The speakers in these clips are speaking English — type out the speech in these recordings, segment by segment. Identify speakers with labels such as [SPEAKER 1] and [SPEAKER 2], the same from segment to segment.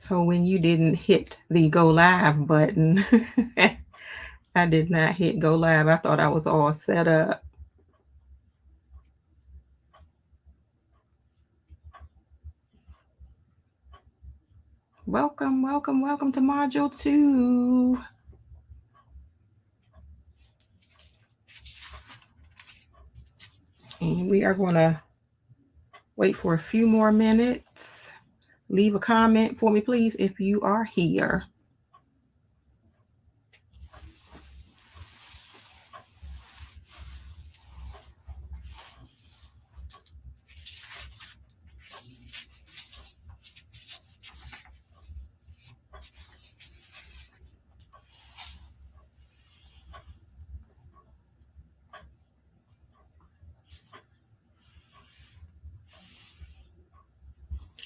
[SPEAKER 1] So when you didn't hit the go live button, I did not hit go live. I thought I was all set up. Welcome, welcome, welcome to module 2. And we are going to wait for a few more minutes. Leave a comment for me, please, if you are here.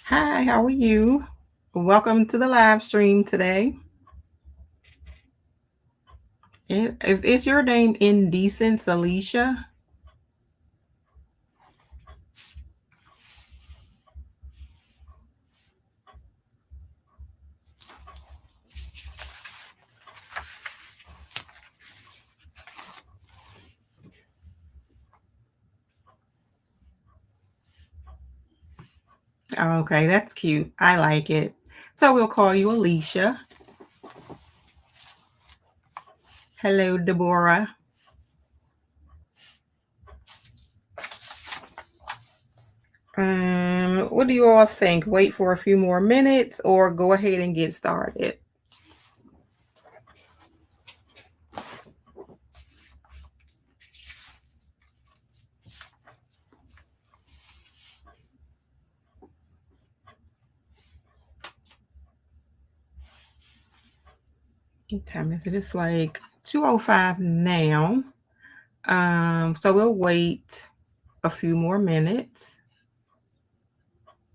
[SPEAKER 1] Hi, how are you? Welcome to the live stream today. Is your name Indecent Alicia? Okay, that's cute. I like it. So we'll call you Alicia. Hello, Deborah. What do you all think? Wait for a few more minutes or go ahead and get started? What time is it? It's like 2:05 now. So we'll wait a few more minutes.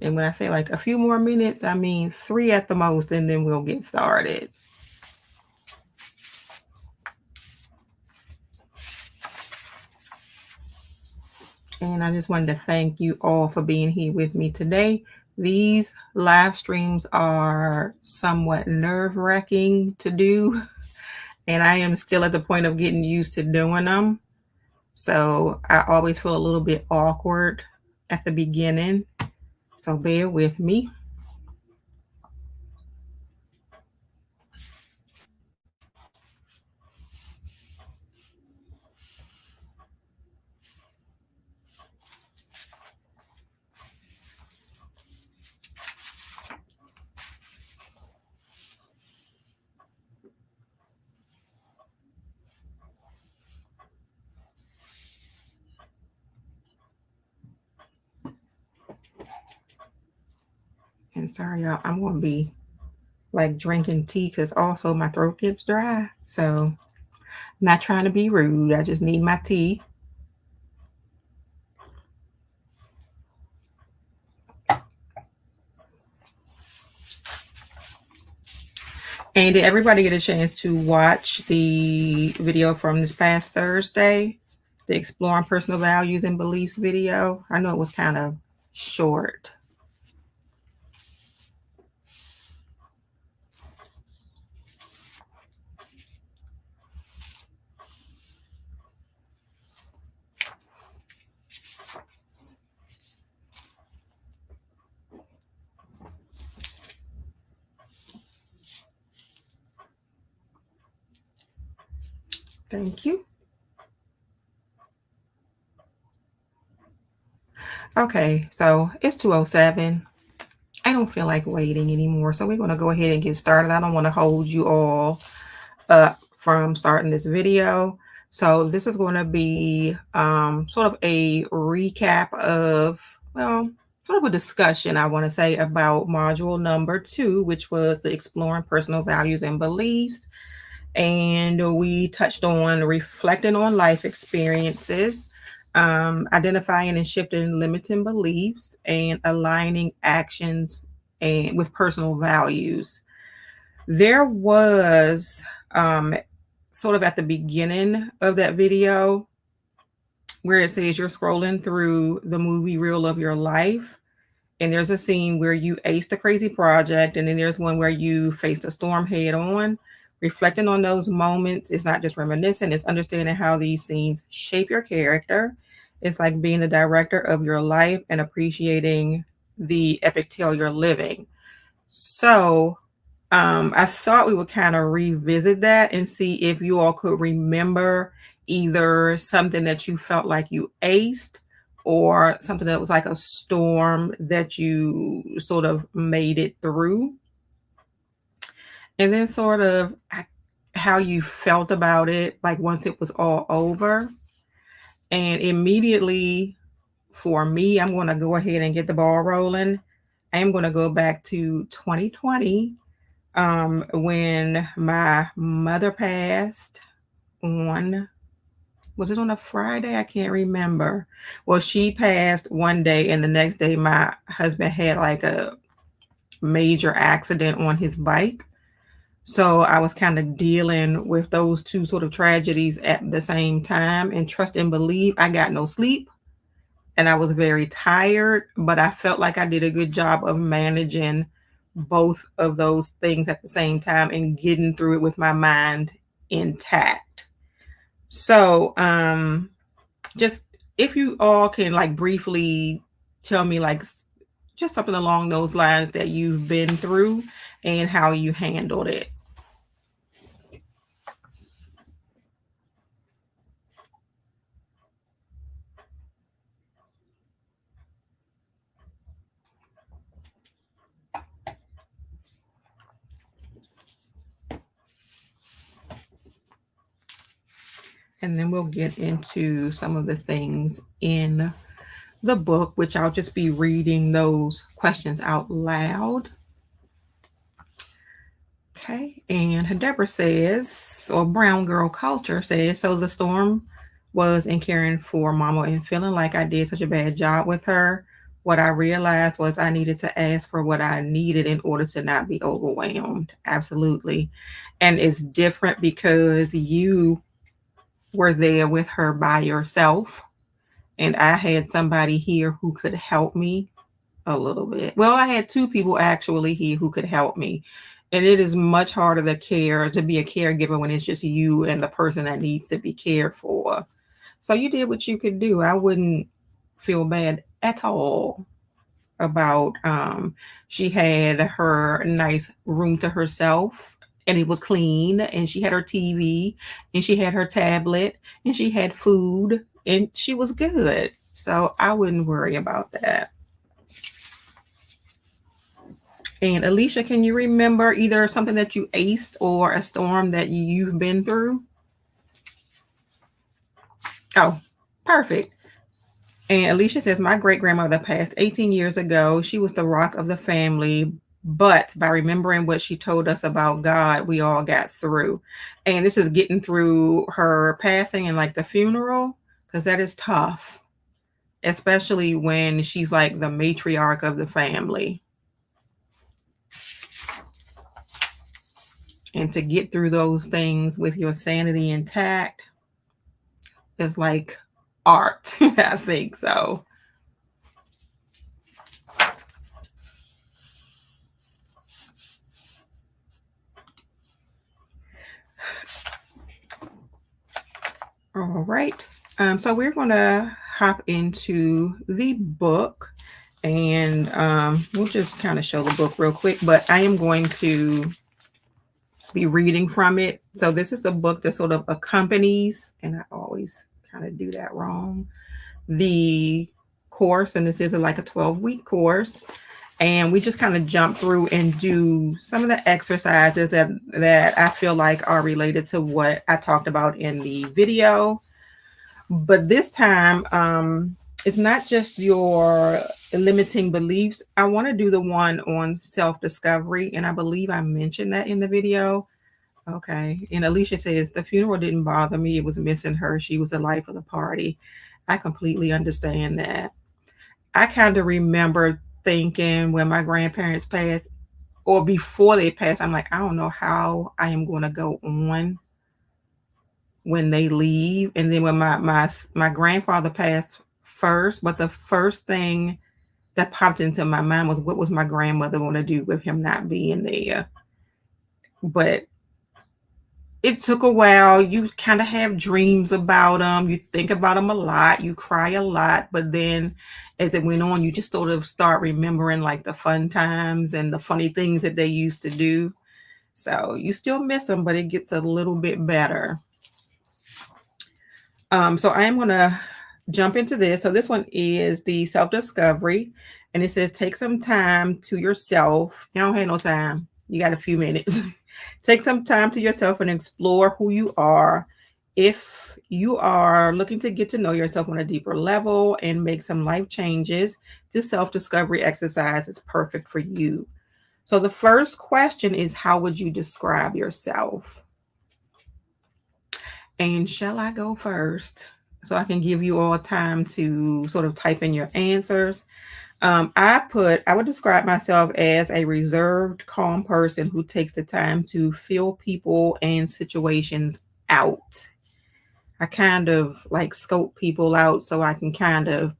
[SPEAKER 1] And when I say like a few more minutes, I mean 3 at the most, and then we'll get started. And I just wanted to thank you all for being here with me today. These live streams are somewhat nerve-wracking to do, and I am still at the point of getting used to doing them. So I always feel a little bit awkward at the beginning. So bear with me. And sorry, y'all, I'm going to be like drinking tea because also my throat gets dry. So I'm not trying to be rude. I just need my tea. And did everybody get a chance to watch the video from this past Thursday? The Exploring Personal Values and Beliefs video? I know it was kind of short. Thank you. Okay, so it's 2:07. I don't feel like waiting anymore, so we're going to go ahead and get started. I don't want to hold you all up from starting this video. So this is going to be sort of a recap of, well, sort of a discussion, I want to say, about module number 2, which was the Exploring Personal Values and Beliefs. And we touched on reflecting on life experiences, identifying and shifting limiting beliefs, and aligning actions and with personal values. There was sort of at the beginning of that video where it says you're scrolling through the movie reel of your life, And there's a scene where you ace the crazy project, and then there's one where you face the storm head on. Reflecting on those moments is not just reminiscing, it's understanding how these scenes shape your character. It's like being the director of your life and appreciating the epic tale you're living. So I thought we would kind of revisit that and see if you all could remember either something that you felt like you aced or something that was like a storm that you sort of made it through. And then sort of how you felt about it, like once it was all over. And immediately for me, I'm going to go ahead and get the ball rolling. I am going to go back to 2020 when my mother passed on, was it on a Friday? I can't remember. Well, she passed one day, and the next day my husband had like a major accident on his bike. So I was kind of dealing with those two sort of tragedies at the same time, and trust and believe I got no sleep and I was very tired, but I felt like I did a good job of managing both of those things at the same time and getting through it with my mind intact. So, just if you all can like briefly tell me like just something along those lines that you've been through and how you handled it. And then we'll get into some of the things in the book, which I'll just be reading those questions out loud. Okay, and Deborah says, or Brown Girl Culture says, so the storm was in caring for Mama and feeling like I did such a bad job with her. What I realized was I needed to ask for what I needed in order to not be overwhelmed. Absolutely. And it's different because you were there with her by yourself, and I had somebody here who could help me a little bit. Well, I had two people actually here who could help me. And it is much harder to be a caregiver when it's just you and the person that needs to be cared for. So you did what you could do. I wouldn't feel bad at all about she had her nice room to herself and it was clean, and she had her TV and she had her tablet and she had food and she was good. So I wouldn't worry about that. And Alicia, can you remember either something that you aced or a storm that you've been through? Oh, perfect. And Alicia says, my great grandmother passed 18 years ago. She was the rock of the family. But by remembering what she told us about God, we all got through. And this is getting through her passing and like the funeral, because that is tough, especially when she's like the matriarch of the family. And to get through those things with your sanity intact is like art. I think so. All right. So we're going to hop into the book, and we'll just kind of show the book real quick, but I am going to be reading from it. So this is the book that sort of accompanies, and I always kind of do that wrong, the course. And this is like a 12-week course. And we just kind of jump through and do some of the exercises that I feel like are related to what I talked about in the video. But this time, it's not just your limiting beliefs. I want to do the one on self-discovery, and I believe I mentioned that in the video. Okay. And Alicia says, the funeral didn't bother me. It was missing her. She was the life of the party. I completely understand that. I kind of remember thinking when my grandparents passed or before they passed, I'm like, I don't know how I am going to go on when they leave. And then when my grandfather passed first, but the first thing that popped into my mind was, what was my grandmother going to do with him not being there? But it took a while. You kind of have dreams about them. You think about them a lot. You cry a lot. But then as it went on, you just sort of start remembering like the fun times and the funny things that they used to do. So you still miss them, but it gets a little bit better. So I am going to jump into this. So this one is the self-discovery. And it says, take some time to yourself. You don't have no time. You got a few minutes. Take some time to yourself and explore who you are. If you are looking to get to know yourself on a deeper level and make some life changes, this self-discovery exercise is perfect for you. So the first question is, how would you describe yourself? And shall I go first so I can give you all time to sort of type in your answers? I would describe myself as a reserved, calm person who takes the time to feel people and situations out. I kind of like scope people out so I can kind of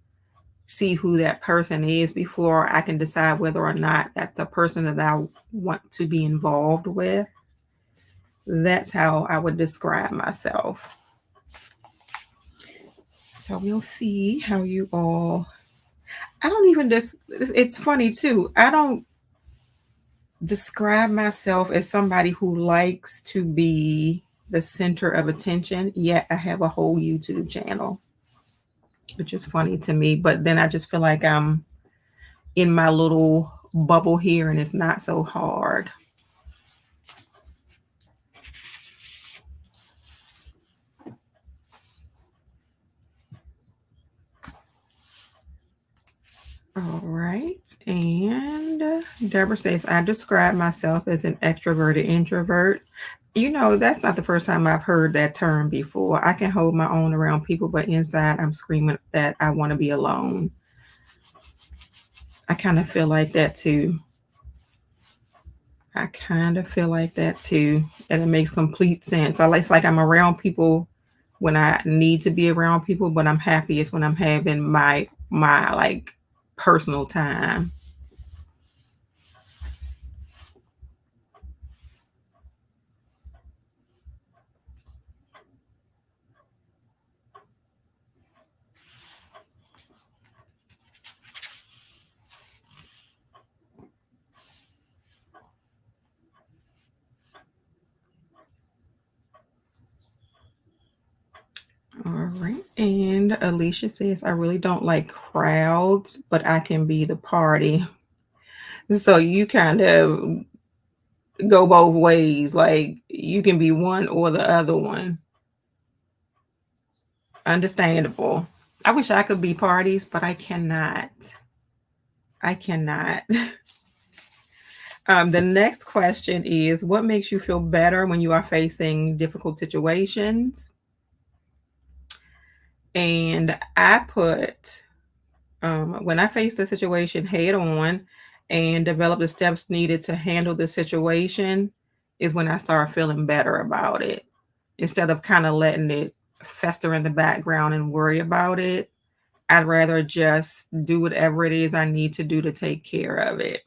[SPEAKER 1] see who that person is before I can decide whether or not that's the person that I want to be involved with. That's how I would describe myself. So we'll see how you all. I don't even just. It's funny too. I don't describe myself as somebody who likes to be the center of attention, yet I have a whole YouTube channel, which is funny to me. But then I just feel like I'm in my little bubble here and it's not so hard. All right. And Deborah says, I describe myself as an extroverted introvert. You know, that's not the first time I've heard that term before. I can hold my own around people, but inside I'm screaming that I want to be alone. I kind of feel like that too. And it makes complete sense. It's like I'm around people when I need to be around people, but I'm happiest when I'm having my like personal time. All right. And Alicia says, I really don't like crowds, but I can be the party. So you kind of go both ways. Like you can be one or the other one. Understandable. I wish I could be parties, but I cannot. I cannot. The next question is, what makes you feel better when you are facing difficult situations? And I put, when I face the situation head on and develop the steps needed to handle the situation, is when I start feeling better about it. Instead of kind of letting it fester in the background and worry about it, I'd rather just do whatever it is I need to do to take care of it.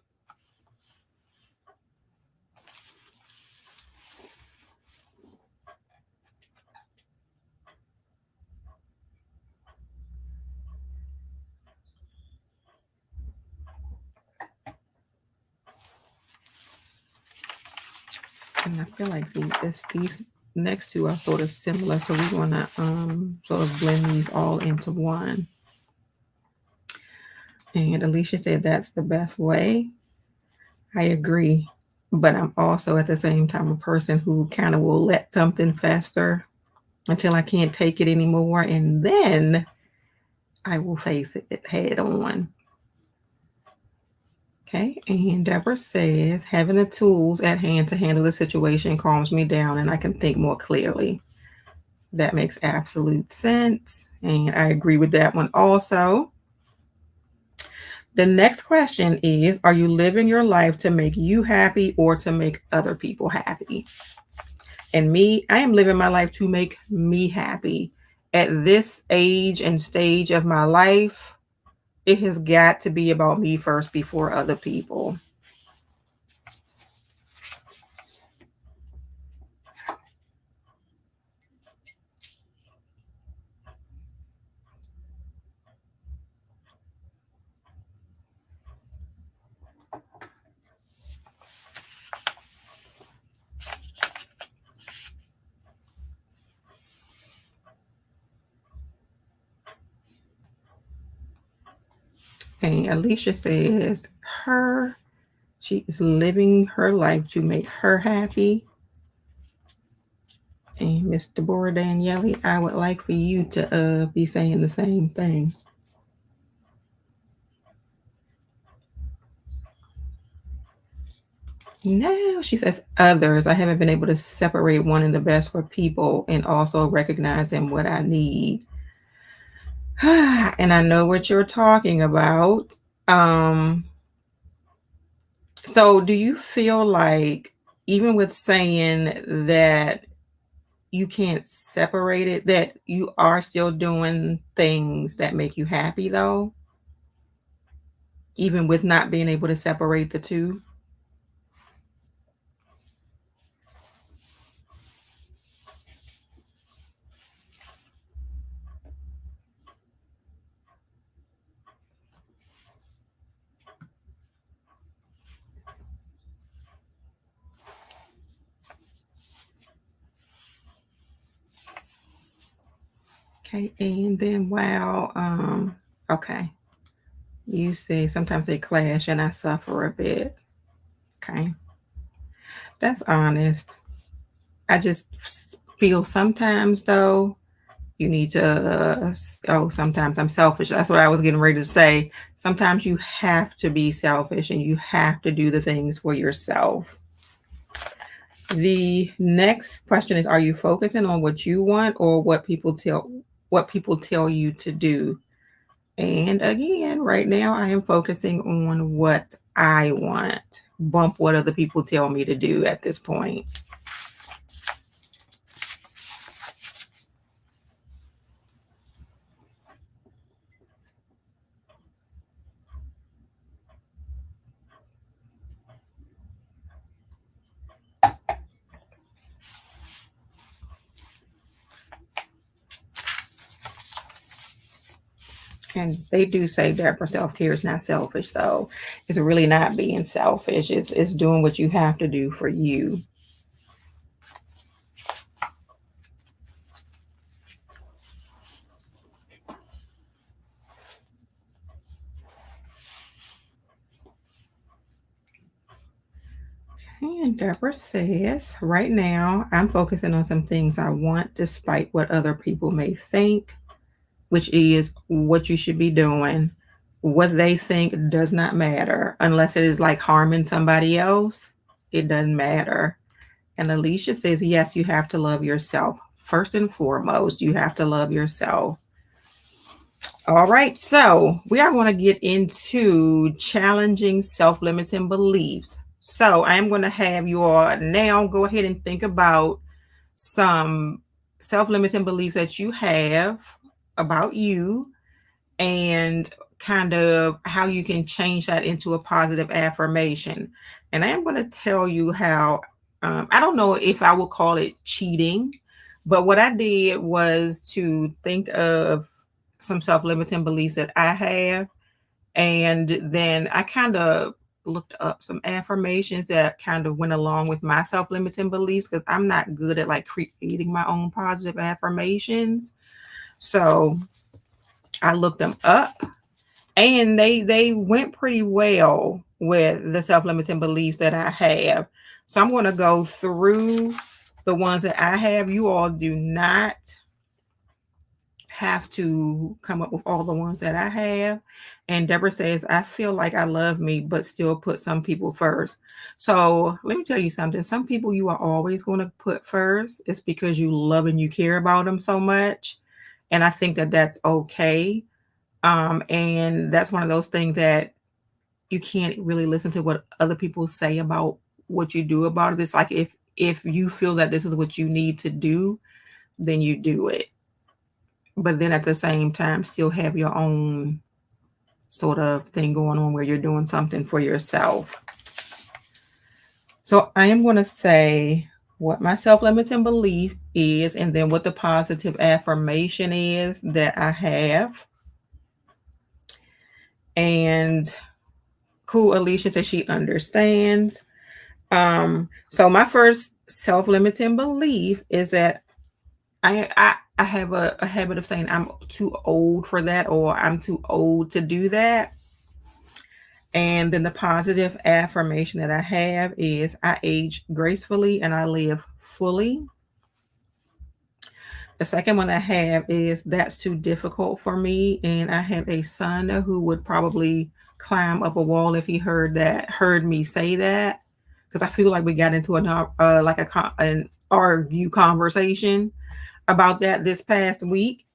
[SPEAKER 1] And I feel like these next two are sort of similar, so we want to sort of blend these all into one. And Alicia said that's the best way. I agree, but I'm also at the same time a person who kind of will let something fester until I can't take it anymore, and then I will face it head on. Okay, and Deborah says, having the tools at hand to handle the situation calms me down and I can think more clearly. That makes absolute sense. And I agree with that one also. The next question is, are you living your life to make you happy or to make other people happy? And me, I am living my life to make me happy. At this age and stage of my life, It has got to be about me first before other people. And Alicia says she is living her life to make her happy. And Miss Deborah Daniele, I would like for you to be saying the same thing. No, she says others. I haven't been able to separate wanting the best for people and also recognizing what I need. And I know what you're talking about. So do you feel like even with saying that you can't separate it, that you are still doing things that make you happy though, even with not being able to separate the two? Okay, and then wow, okay. You say sometimes they clash and I suffer a bit. Okay. That's honest. I just feel sometimes though you need to sometimes I'm selfish. That's what I was getting ready to say. Sometimes you have to be selfish and you have to do the things for yourself. The next question is, are you focusing on what you want or what people tell you to do? And again, right now I am focusing on what I want. Bump what other people tell me to do at this point. And they do say that for self-care is not selfish. So it's really not being selfish. It's doing what you have to do for you. And Deborah says, right now, I'm focusing on some things I want despite what other people may think, which is what you should be doing. What they think does not matter unless it is like harming somebody else. It doesn't matter. And Alicia says, yes, you have to love yourself. First and foremost, you have to love yourself. All right, so we are going to get into challenging self-limiting beliefs. So I am going to have you all now go ahead and think about some self-limiting beliefs that you have about you and kind of how you can change that into a positive affirmation. And I am going to tell you how, I don't know if I would call it cheating, but what I did was to think of some self-limiting beliefs that I have. And then I kind of looked up some affirmations that kind of went along with my self-limiting beliefs because I'm not good at like creating my own positive affirmations. So I looked them up and they went pretty well with the self-limiting beliefs that I have. So I'm going to go through the ones that I have. You all do not have to come up with all the ones that I have. And Deborah says, I feel like I love me, but still put some people first. So let me tell you something. Some people you are always going to put first. It's because you love and you care about them so much. And I think that that's okay. And that's one of those things that you can't really listen to what other people say about what you do about it. It's like if you feel that this is what you need to do, then you do it. But then at the same time, still have your own sort of thing going on where you're doing something for yourself. So I am going to say what my self-limiting belief is, and then what the positive affirmation is that I have. And cool, Alicia says she understands. So my first self-limiting belief is that I have a habit of saying I'm too old for that, or I'm too old to do that. And then the positive affirmation that I have is I age gracefully and I live fully. The second one I have is that's too difficult for me. And I have a son who would probably climb up a wall if he heard me say that. Because I feel like we got into an argue conversation about that this past week.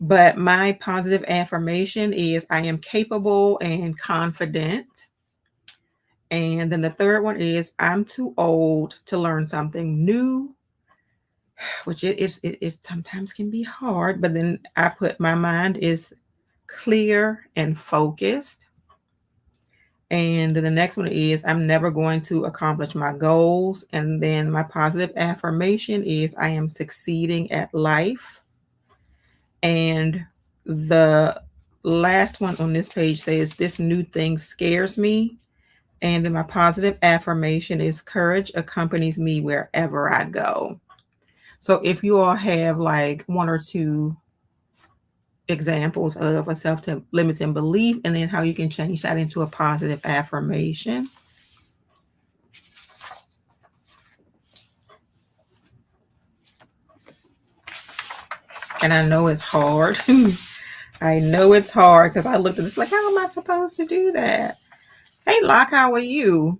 [SPEAKER 1] But my positive affirmation is I am capable and confident. And then the third one is I'm too old to learn something new, which it sometimes can be hard. But then I put my mind is clear and focused. And then the next one is I'm never going to accomplish my goals. And then my positive affirmation is I am succeeding at life. And the last one on this page says this new thing scares me. And then my positive affirmation is courage accompanies me wherever I go. So if you all have like one or two examples of a self-limiting belief, and then how you can change that into a positive affirmation. And I know it's hard. I know it's hard because I looked at this like, how am I supposed to do that? Hey, Locke, how are you?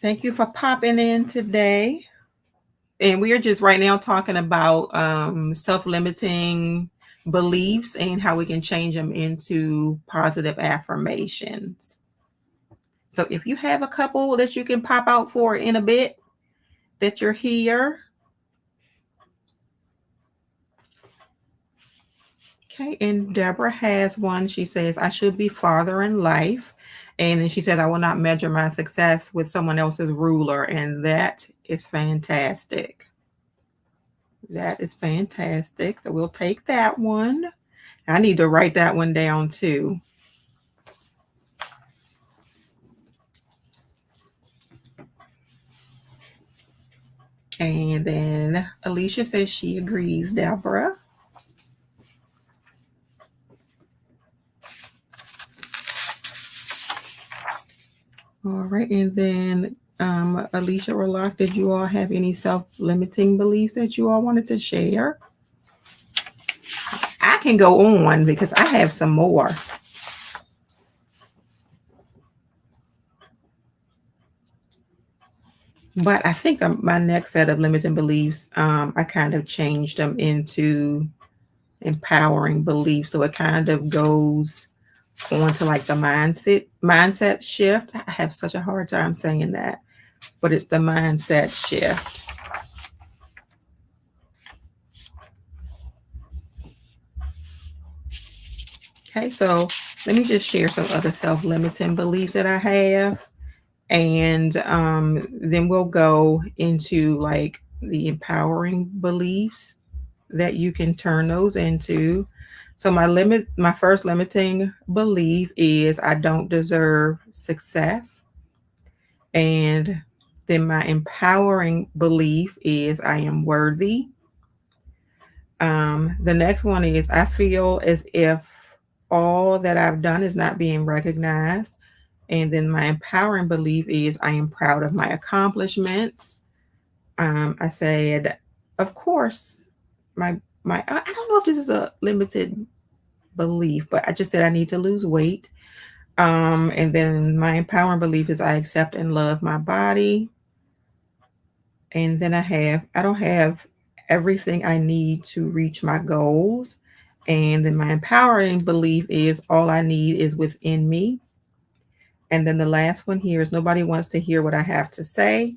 [SPEAKER 1] Thank you for popping in today. And we are just right now talking about self-limiting beliefs and how we can change them into positive affirmations. So if you have a couple that you can pop out for in a bit that you're here. Okay, and Deborah has one. She says, I should be farther in life. And then she says, I will not measure my success with someone else's ruler. And that is fantastic. That is fantastic. So we'll take that one. I need to write that one down too. And then Alicia says she agrees, Deborah. All right, and then Alicia or Locke, did you all have any self-limiting beliefs that you all wanted to share? I can go on because I have some more. But I think my next set of limiting beliefs, I kind of changed them into empowering beliefs. So it kind of goes on to like the mindset shift. I have such a hard time saying that, but it's the mindset shift. Okay, so let me just share some other self-limiting beliefs that I have. And then we'll go into like the empowering beliefs that you can turn those into. So my first limiting belief is I don't deserve success. And then my empowering belief is I am worthy. The next one is I feel as if all that I've done is not being recognized. And then my empowering belief is I am proud of my accomplishments. I said, of course, I don't know if this is a limited belief, but I just said I need to lose weight. And then my empowering belief is I accept and love my body. And then I don't have everything I need to reach my goals. And then my empowering belief is all I need is within me. And then the last one here is nobody wants to hear what I have to say.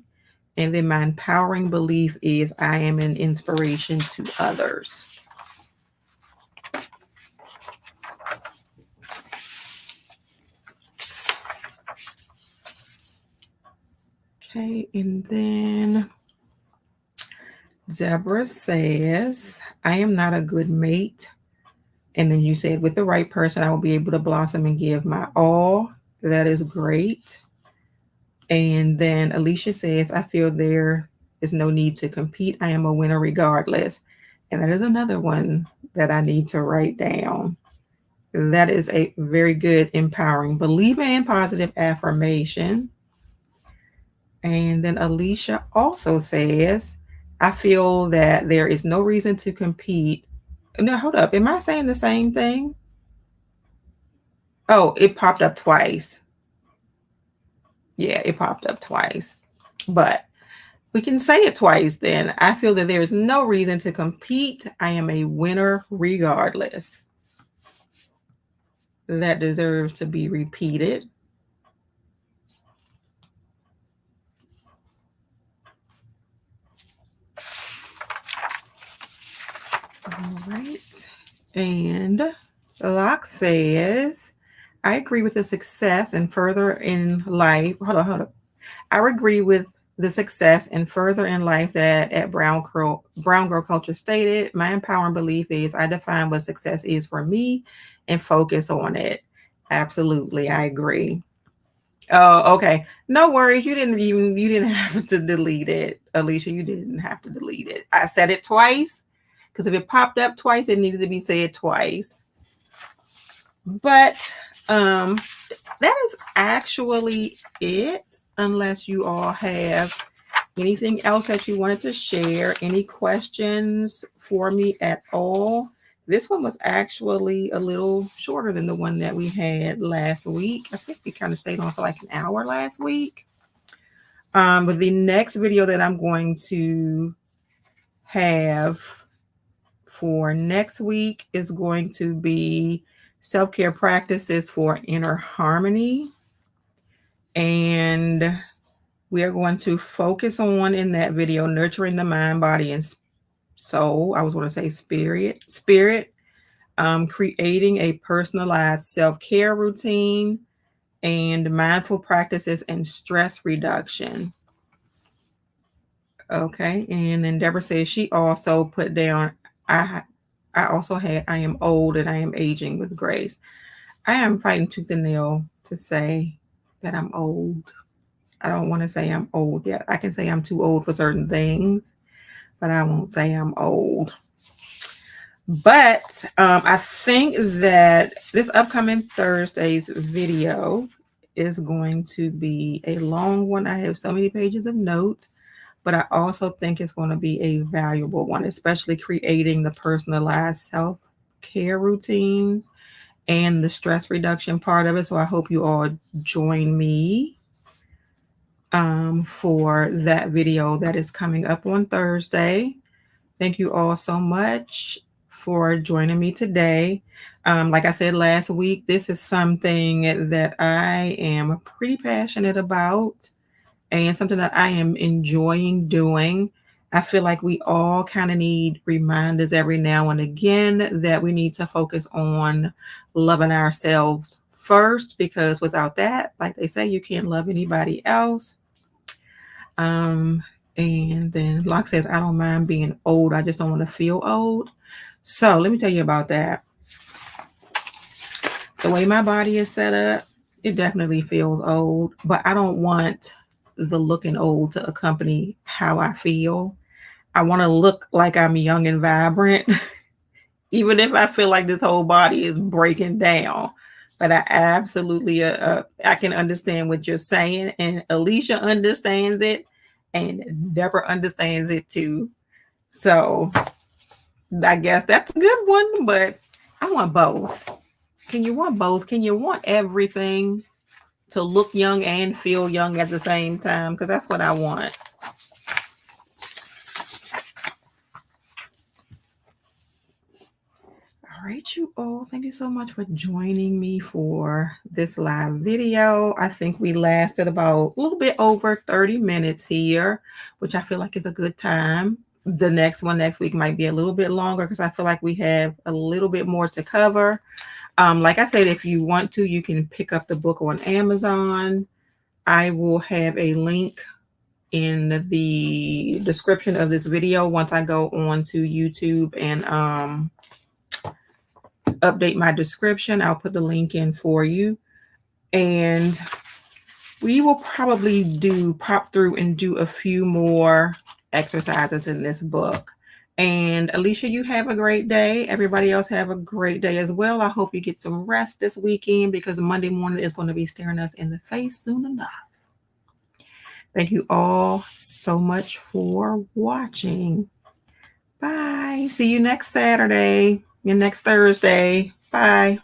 [SPEAKER 1] And then my empowering belief is I am an inspiration to others. Okay, and then Deborah says, I am not a good mate. And then you said, with the right person, I will be able to blossom and give my all. That is great. And then Alicia says, I feel there is no need to compete. I am a winner regardless. And that is another one that I need to write down. That is a very good, empowering, believing in positive affirmation. And then Alicia also says, I feel that there is no reason to compete. No, hold up. Am I saying the same thing? Oh, it popped up twice. Yeah, it popped up twice. But we can say it twice then. I feel that there is no reason to compete. I am a winner regardless. That deserves to be repeated. All right. And Locke says, I agree with the success and further in life. Hold on. I agree with the success and further in life that at Brown Girl Culture stated. My empowering belief is I define what success is for me and focus on it. Absolutely, I agree. Oh, okay. No worries. You didn't have to delete it, Alicia. You didn't have to delete it. I said it twice because if it popped up twice, it needed to be said twice. But that is actually it, unless you all have anything else that you wanted to share, any questions for me at all. This one was actually a little shorter than the one that we had last week. I think we kind of stayed on for like an hour last week. But the next video that I'm going to have for next week is going to be self-care practices for inner harmony. And we are going to focus on, in that video, nurturing the mind, body, and soul. I was going to say spirit. Creating a personalized self-care routine and mindful practices and stress reduction. Okay. And then Deborah says she also put down, I also had, I am old and I am aging with grace. I am fighting tooth and nail to say that I'm old. I don't want to say I'm old yet. I can say I'm too old for certain things, but I won't say I'm old. But I think that this upcoming Thursday's video is going to be a long one. I have so many pages of notes, but I also think it's going to be a valuable one, especially creating the personalized self-care routines and the stress reduction part of it. So I hope you all join me for that video that is coming up on Thursday. Thank you all so much for joining me today. Like I said last week, this is something that I am pretty passionate about and something that I am enjoying doing. I feel like we all kind of need reminders every now and again that we need to focus on loving ourselves first, because without that, like they say, you can't love anybody else. And then Locke says, I don't mind being old. I just don't want to feel old. So let me tell you about that. The way my body is set up, it definitely feels old, but I don't want the looking old to accompany how I feel. I want to look like I'm young and vibrant, even if I feel like this whole body is breaking down. But I absolutely, I can understand what you're saying, and Alicia understands it, and Deborah understands it too. So I guess that's a good one, but I want both. Can you want both? Can you want everything to look young and feel young at the same time? Because that's what I want. All right, you all. Thank you so much for joining me for this live video. I think we lasted about a little bit over 30 minutes here, which I feel like is a good time. The next one next week might be a little bit longer because I feel like we have a little bit more to cover. Like I said, if you want to, you can pick up the book on Amazon. I will have a link in the description of this video once I go on to YouTube and update my description. I'll put the link in for you. And we will probably pop through and do a few more exercises in this book. And Alicia, you have a great day. Everybody else have a great day as well. I hope you get some rest this weekend because Monday morning is going to be staring us in the face soon enough. Thank you all so much for watching. Bye. See you next Saturday and next Thursday. Bye.